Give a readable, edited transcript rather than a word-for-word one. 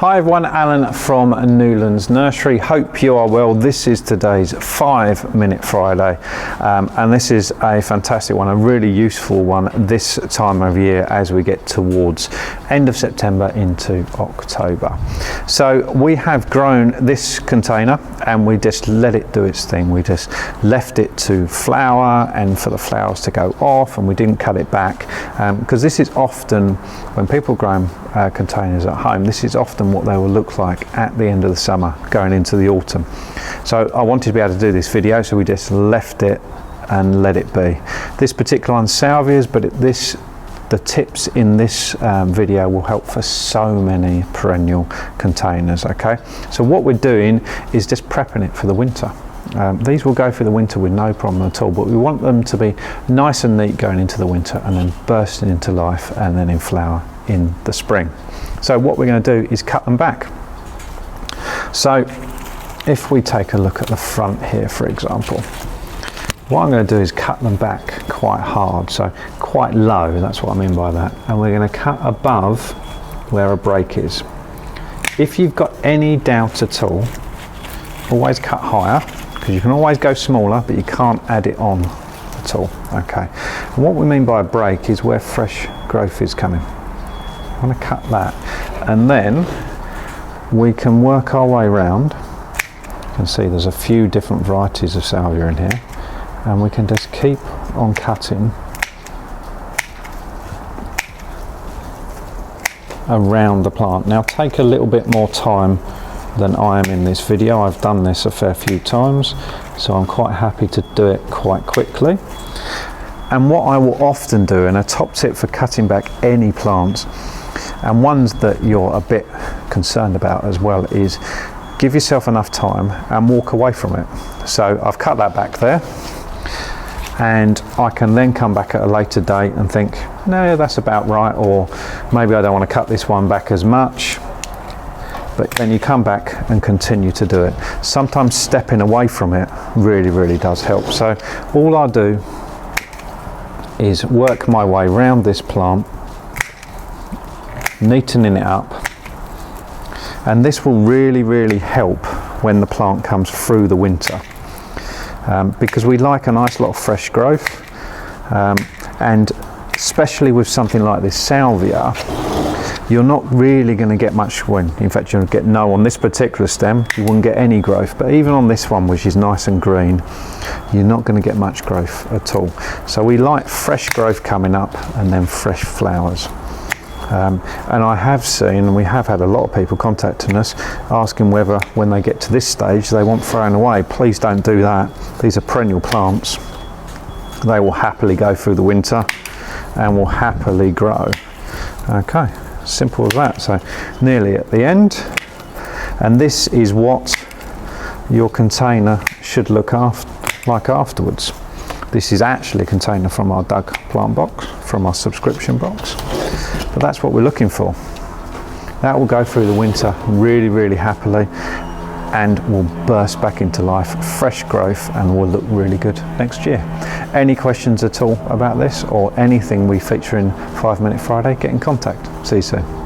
Hi everyone, Alan from Newlands Nursery. Hope you are well. This is today's 5-minute Friday and this is a fantastic one, a really useful one this time of year as we get towards end of September into October. So we have grown this container and we just let it do its thing. We just left it to flower and for the flowers to go off, and we didn't cut it back because this is often, when people grow containers at home, this is often what they will look like at the end of the summer going into the autumn. So I wanted to be able to do this video, so we just left it and let it be. This particular one's salvias, but the tips in this video will help for so many perennial containers. Okay, so what we're doing is just prepping it for the winter. These will go through the winter with no problem at all, but we want them to be nice and neat going into the winter and then bursting into life and then in flower in the spring. So what we're going to do is cut them back. So if we take a look at the front here, for example, what I'm going to do is cut them back quite hard, so quite low, that's what I mean by that, and we're going to cut above where a break is. If you've got any doubt at all, always cut higher, because you can always go smaller but you can't add it on at all. Okay, and what we mean by a break is where fresh growth is coming. I'm going to cut that, and then we can work our way around. You can see there's a few different varieties of salvia in here, and we can just keep on cutting around the plant. Now take a little bit more time than I am in this video. I've done this a fair few times, so I'm quite happy to do it quite quickly. And what I will often do, and a top tip for cutting back any plants, and ones that you're a bit concerned about as well, is give yourself enough time and walk away from it. So I've cut that back there, and I can then come back at a later date and think, no, that's about right, or maybe I don't want to cut this one back as much. But then you come back and continue to do it. Sometimes stepping away from it really does help. So all I do is work my way around this plant, neatening it up, and this will really help when the plant comes through the winter, because we like a nice lot of fresh growth, and especially with something like this salvia, you're not really going to get much in fact you'll get no on this particular stem, you wouldn't get any growth, but even on this one, which is nice and green, you're not going to get much growth at all. So we like fresh growth coming up and then fresh flowers. And I have seen, and we have had a lot of people contacting us asking whether when they get to this stage they want thrown away. Please don't do that. These are perennial plants. They will happily go through the winter and will happily grow. Okay, simple as that. So nearly at the end, and this is what your container should look like afterwards. This is actually a container from our Dug plant box, from our subscription box. But that's what we're looking for. That will go through the winter really happily and will burst back into life, fresh growth, and will look really good next year. Any questions at all about this or anything we feature in 5 Minute Friday, get in contact. See you soon.